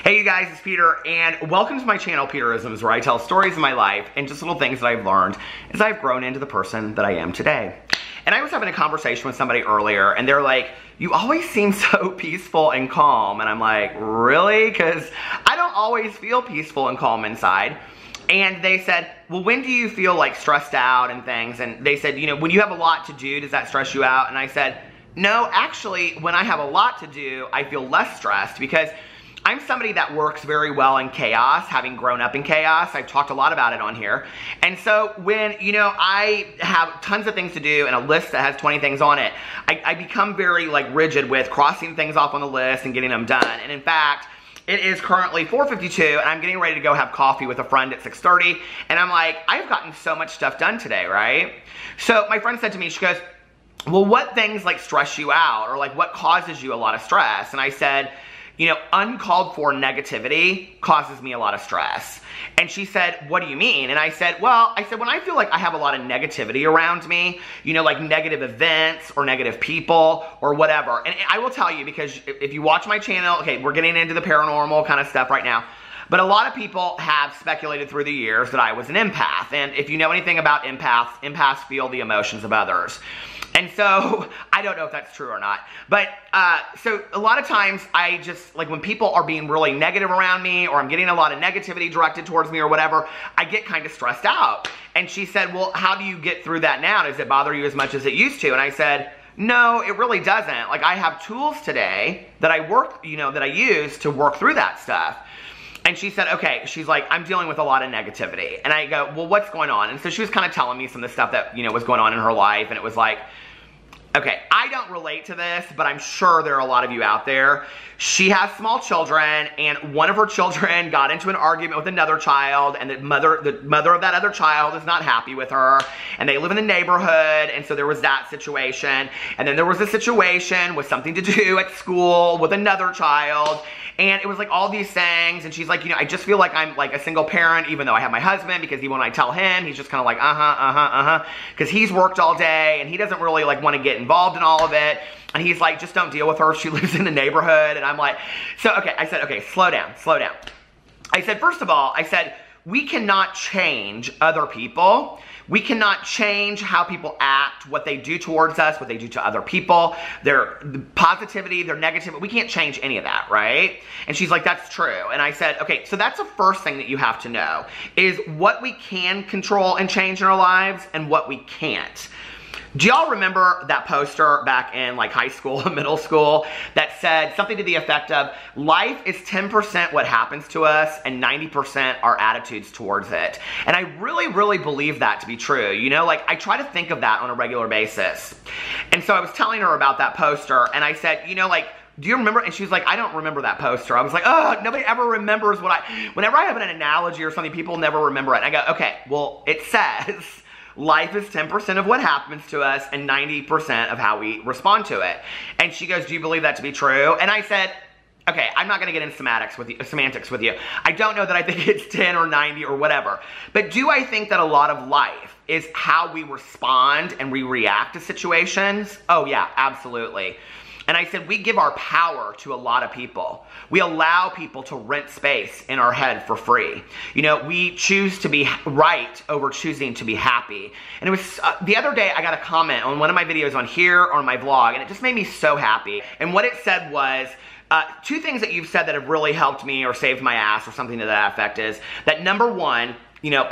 Hey you guys, it's Peter, and welcome to my channel, Peterisms, where I tell stories of my life and just little things that I've learned as I've grown into the person that I am today. And I was having a conversation with somebody earlier, and they're like, you always seem so peaceful and calm. And I'm like, really? Because I don't always feel peaceful and calm inside. And they said, well, when do you feel like stressed out and things? And they said, you know, when you have a lot to do, does that stress you out? And I said, no, actually, when I have a lot to do, I feel less stressed because I'm somebody that works very well in chaos, having grown up in chaos. I've talked a lot about it on here. And so when, you know, I have tons of things to do and a list that has 20 things on it, I become very like rigid with crossing things off on the list and getting them done. And in fact, it is currently 4:52 and I'm getting ready to go have coffee with a friend at 6:30. And I'm like, I've gotten so much stuff done today, right? So my friend said to me, she goes, well, what things like stress you out, or like what causes you a lot of stress? And I said, you know, uncalled for negativity causes me a lot of stress. And she said, what do you mean? And I said, well, when I feel like I have a lot of negativity around me, you know, like negative events or negative people or whatever. And I will tell you, because if you watch my channel, okay, we're getting into the paranormal kind of stuff right now. But a lot of people have speculated through the years that I was an empath. And if you know anything about empaths, empaths feel the emotions of others. And so, I don't know if that's true or not. But, so a lot of times I just, like when people are being really negative around me, or I'm getting a lot of negativity directed towards me or whatever, I get kind of stressed out. And she said, well, how do you get through that now? Does it bother you as much as it used to? And I said, no, it really doesn't. Like I have tools today that I work, you know, that I use to work through that stuff. And she said, okay, she's like, I'm dealing with a lot of negativity. And I go, well, what's going on? And so she was kind of telling me some of the stuff that, you know, was going on in her life. And it was like, okay, I don't relate to this, but I'm sure there are a lot of you out there. She has small children, and one of her children got into an argument with another child, and the mother of that other child is not happy with her, and they live in the neighborhood, and so there was that situation. And then there was a situation with something to do at school with another child, and it was like all these things, and she's like, you know, I just feel like I'm like a single parent, even though I have my husband, because even when I tell him, he's just kind of like, because he's worked all day, and he doesn't really like want to get involved in all of it. And he's like, just don't deal with her. She lives in the neighborhood. And I'm like, so, okay. I said, okay, slow down, slow down. I said, first of all, I said, we cannot change other people. We cannot change how people act, what they do towards us, what they do to other people, their positivity, their negativity. We can't change any of that, right? And she's like, that's true. And I said, okay, so that's the first thing that you have to know, is what we can control and change in our lives and what we can't. Do y'all remember that poster back in like high school, middle school, that said something to the effect of, life is 10% what happens to us and 90% our attitudes towards it? And I really, really believe that to be true. You know, like I try to think of that on a regular basis. And so I was telling her about that poster, and I said, you know, like, do you remember? And she was like, I don't remember that poster. I was like, oh, nobody ever remembers whenever I have an analogy or something, people never remember it. And I go, okay, well, it says, life is 10% of what happens to us and 90% of how we respond to it. And she goes, do you believe that to be true? And I said, okay, I'm not going to get into semantics with you. I don't know that I think it's 10 or 90 or whatever. But do I think that a lot of life is how we respond and we react to situations? Oh yeah, absolutely. And I said, we give our power to a lot of people. We allow people to rent space in our head for free. You know, we choose to be right over choosing to be happy. And it was, the other day I got a comment on one of my videos on here or on my vlog, and it just made me so happy. And what it said was, two things that you've said that have really helped me or saved my ass or something to that effect is that number one, you know,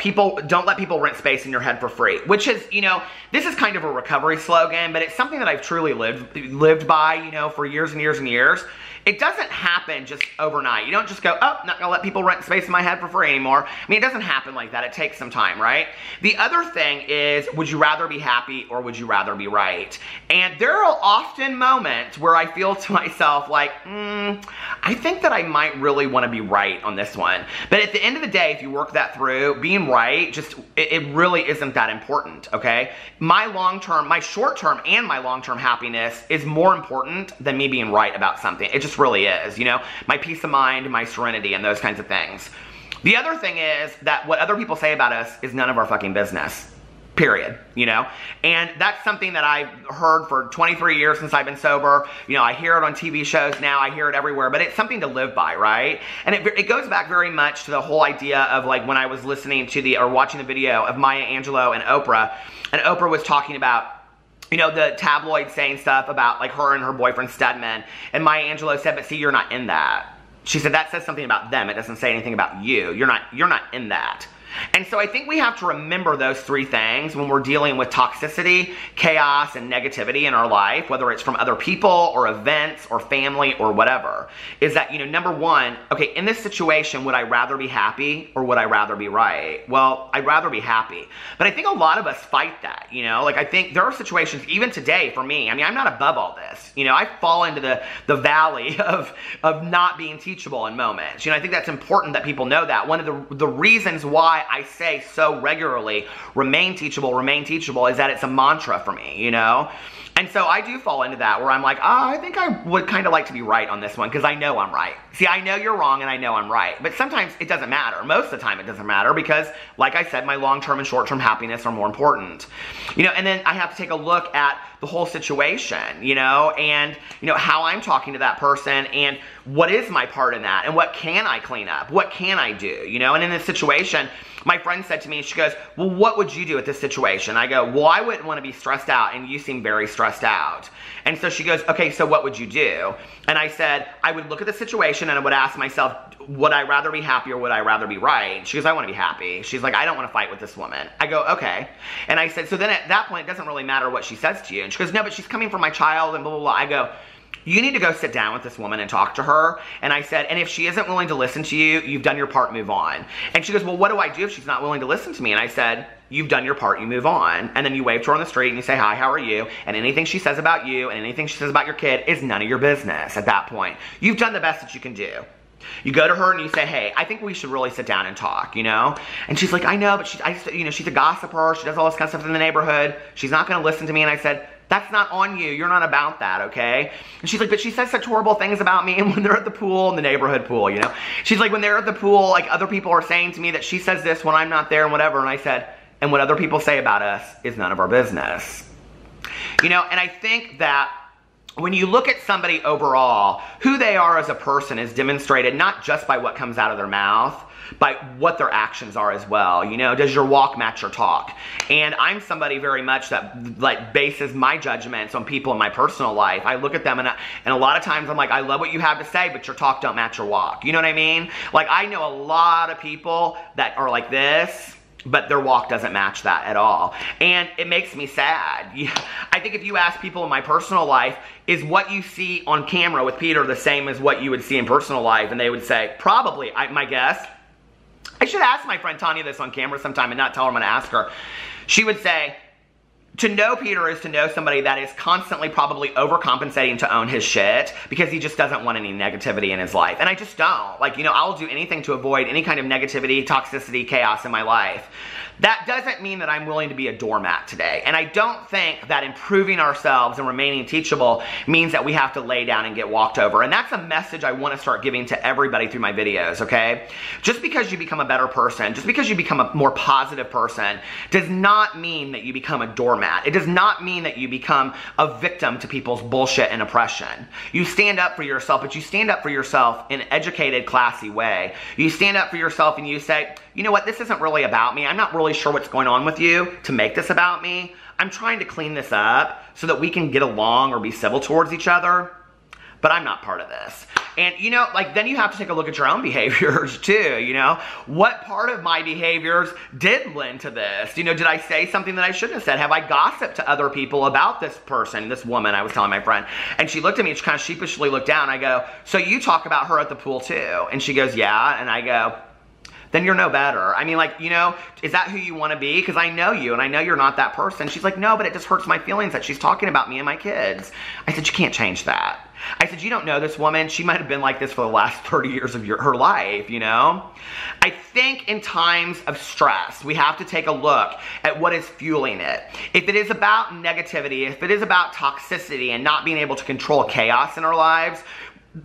don't let people rent space in your head for free, which is, you know, this is kind of a recovery slogan, but it's something that I've truly lived by, you know, for years and years and years. It doesn't happen just overnight. You don't just go, oh, not gonna let people rent space in my head for free anymore. I mean, it doesn't happen like that. It takes some time, right? The other thing is, would you rather be happy or would you rather be right? And there are often moments where I feel to myself like, I think that I might really want to be right on this one. But at the end of the day, if you work that through, being right, just, it really isn't that important, okay? My short-term and my long-term happiness is more important than me being right about something. It just really is, you know? My peace of mind, my serenity, and those kinds of things. The other thing is that what other people say about us is none of our fucking business. period, you know? And that's something that I've heard for 23 years since I've been sober. You know, I hear it on TV shows now, I hear it everywhere, but it's something to live by, right? And it goes back very much to the whole idea of like when I was listening to or watching the video of Maya Angelou and Oprah was talking about, you know, the tabloid saying stuff about like her and her boyfriend Stedman, and Maya Angelou said, but see, you're not in that. She said that says something about them, it doesn't say anything about you. You're not in that. And so I think we have to remember those three things when we're dealing with toxicity, chaos, and negativity in our life, whether it's from other people or events or family or whatever, is that, you know, number one, okay, in this situation, would I rather be happy or would I rather be right? Well, I'd rather be happy. But I think a lot of us fight that, you know, like I think there are situations, even today for me, I mean, I'm not above all this. You know, I fall into the valley of not being teachable in moments. You know, I think that's important that people know that. One of the reasons why I say so regularly, remain teachable, is that it's a mantra for me, you know? And so I do fall into that where I'm like, I think I would kind of like to be right on this one because I know I'm right. See, I know you're wrong and I know I'm right. But sometimes it doesn't matter. Most of the time it doesn't matter because, like I said, my long-term and short-term happiness are more important. You know, and then I have to take a look at the whole situation, you know, and, you know, how I'm talking to that person and what is my part in that and what can I clean up? What can I do? You know, and in this situation, my friend said to me, she goes, well, what would you do at this situation? I go, well, I wouldn't want to be stressed out and you seem very stressed out. And so she goes, okay, so what would you do? And I said, I would look at the situation and I would ask myself, would I rather be happy or would I rather be right? She goes, I want to be happy. She's like, I don't want to fight with this woman. I go, okay. And I said, so then at that point, it doesn't really matter what she says to you. And she goes, no, but she's coming from my child and blah, blah, blah. I go, you need to go sit down with this woman and talk to her. And I said, and if she isn't willing to listen to you, you've done your part, move on. And she goes, well, what do I do if she's not willing to listen to me? And I said, you've done your part, you move on. And then you wave to her on the street and you say, hi, how are you? And anything she says about you and anything she says about your kid is none of your business at that point. You've done the best that you can do. You go to her and you say, hey, I think we should really sit down and talk, you know? And she's like, I know, but you know, she's a gossiper. She does all this kind of stuff in the neighborhood. She's not going to listen to me. And I said, that's not on you. You're not about that, okay? And she's like, but she says such horrible things about me. And when they're at the pool, in the neighborhood pool, you know? She's like, when they're at the pool, like other people are saying to me that she says this when I'm not there and whatever. And I said, and what other people say about us is none of our business. You know, and I think that when you look at somebody overall, who they are as a person is demonstrated not just by what comes out of their mouth, by what their actions are as well. You know, does your walk match your talk? And I'm somebody very much that like bases my judgments on people in my personal life. I look at them and a lot of times I'm like, I love what you have to say, but your talk don't match your walk. You know what I mean? Like I know a lot of people that are like this, but their walk doesn't match that at all. And it makes me sad. I think if you ask people in my personal life, is what you see on camera with Peter the same as what you would see in personal life? And they would say, probably, my guess. I should ask my friend Tanya this on camera sometime and not tell her I'm going to ask her. She would say, to know Peter is to know somebody that is constantly probably overcompensating to own his shit because he just doesn't want any negativity in his life. And I just don't. Like, you know, I'll do anything to avoid any kind of negativity, toxicity, chaos in my life. That doesn't mean that I'm willing to be a doormat today. And I don't think that improving ourselves and remaining teachable means that we have to lay down and get walked over. And that's a message I want to start giving to everybody through my videos, okay? Just because you become a better person, just because you become a more positive person, does not mean that you become a doormat. It does not mean that you become a victim to people's bullshit and oppression. You stand up for yourself, but you stand up for yourself in an educated, classy way. You stand up for yourself and you say, you know what, this isn't really about me. I'm not really sure what's going on with you to make this about me. I'm trying to clean this up so that we can get along or be civil towards each other, but I'm not part of this. And, you know, like, then you have to take a look at your own behaviors, too, you know? What part of my behaviors did lend to this? You know, did I say something that I shouldn't have said? Have I gossiped to other people about this person, this woman, I was telling my friend? And she looked at me and she kind of sheepishly looked down. I go, so you talk about her at the pool, too? And she goes, yeah. And I go, then you're no better. I mean, like, you know, is that who you want to be? Because I know you, and I know you're not that person. She's like, no, but it just hurts my feelings that she's talking about me and my kids. I said, you can't change that. I said, you don't know this woman. She might have been like this for the last 30 years of her life, you know? I think in times of stress, we have to take a look at what is fueling it. If it is about negativity, if it is about toxicity and not being able to control chaos in our lives,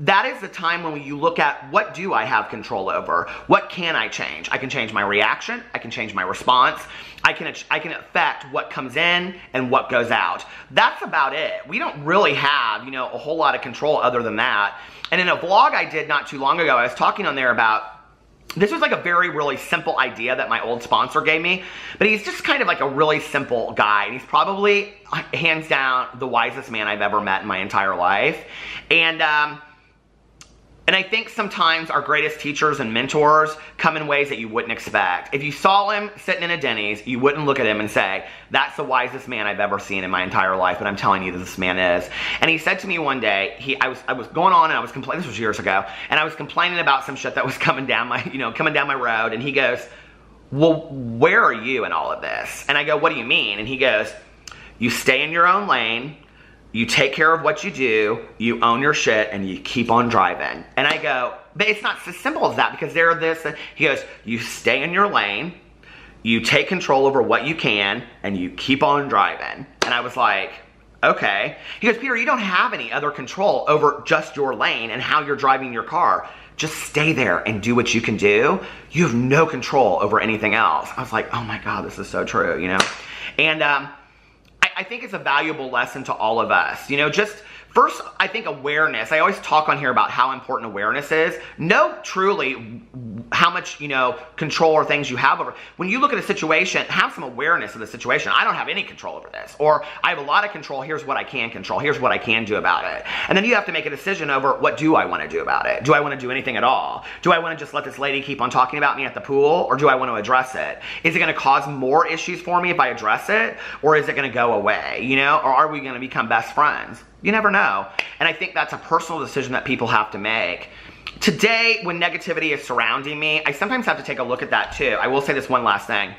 that is the time when you look at, what do I have control over? What can I change? I can change my reaction. I can change my response. I can affect what comes in and what goes out. That's about it. We don't really have, a whole lot of control other than that. And in a vlog I did not too long ago, I was talking on there about, this was like a very, really simple idea that my old sponsor gave me, but he's just kind of like a really simple guy. And he's probably, hands down, the wisest man I've ever met in my entire life. And I think sometimes our greatest teachers and mentors come in ways that you wouldn't expect. If you saw him sitting in a Denny's, you wouldn't look at him and say, that's the wisest man I've ever seen in my entire life, but I'm telling you that this man is. And he said to me one day, I was going on and I was complaining, this was years ago, and I was complaining about some shit that was coming down my road, and he goes, well, where are you in all of this? And I go, what do you mean? And he goes, you stay in your own lane, you take care of what you do, you own your shit, and you keep on driving. And I go, but it's not as simple as that, because he goes, you stay in your lane, you take control over what you can, and you keep on driving. And I was like, okay. He goes, Peter, you don't have any other control over just your lane and how you're driving your car. Just stay there and do what you can do. You have no control over anything else. I was like, oh my God, this is so true, And I think it's a valuable lesson to all of us. Just first, I think awareness. I always talk on here about how important awareness is. Know truly how much, control or things you have over. When you look at a situation, have some awareness of the situation. I don't have any control over this. Or I have a lot of control. Here's what I can control. Here's what I can do about it. And then you have to make a decision over, what do I want to do about it? Do I want to do anything at all? Do I want to just let this lady keep on talking about me at the pool? Or do I want to address it? Is it going to cause more issues for me if I address it? Or is it going to go away? Or are we going to become best friends? You never know. And I think that's a personal decision that people have to make. Today, when negativity is surrounding me, I sometimes have to take a look at that too. I will say this one last thing.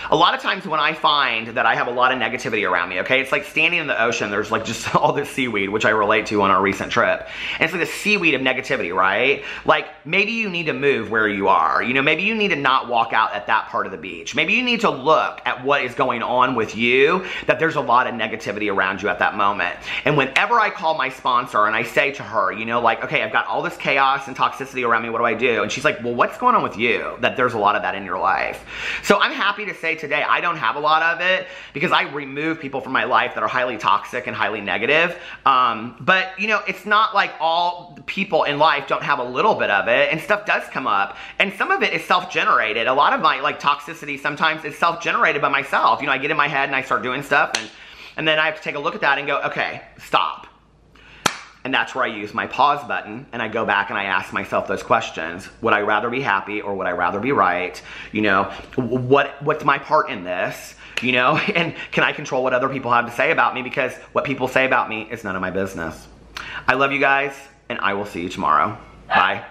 A lot of times when I find that I have a lot of negativity around me, okay, it's like standing in the ocean, there's like just all this seaweed, which I relate to on our recent trip. And it's like the seaweed of negativity, right? Like, maybe you need to move where you are. Maybe you need to not walk out at that part of the beach. Maybe you need to look at what is going on with you, that there's a lot of negativity around you at that moment. And whenever I call my sponsor and I say to her, like, okay, I've got all this chaos and toxicity around me, what do I do? And she's like, well, what's going on with you? That there's a lot of that in your life. So I'm happy to say today, I don't have a lot of it, because I remove people from my life that are highly toxic and highly negative. But it's not like all people in life don't have a little bit of it, and stuff does come up, and some of it is self-generated. A lot of my toxicity sometimes is self-generated by myself. I get in my head and I start doing stuff, and then I have to take a look at that and go, okay, stop. And that's where I use my pause button, and I go back and I ask myself those questions. Would I rather be happy, or would I rather be right? What's my part in this? And can I control what other people have to say about me? Because what people say about me is none of my business. I love you guys, and I will see you tomorrow. Bye.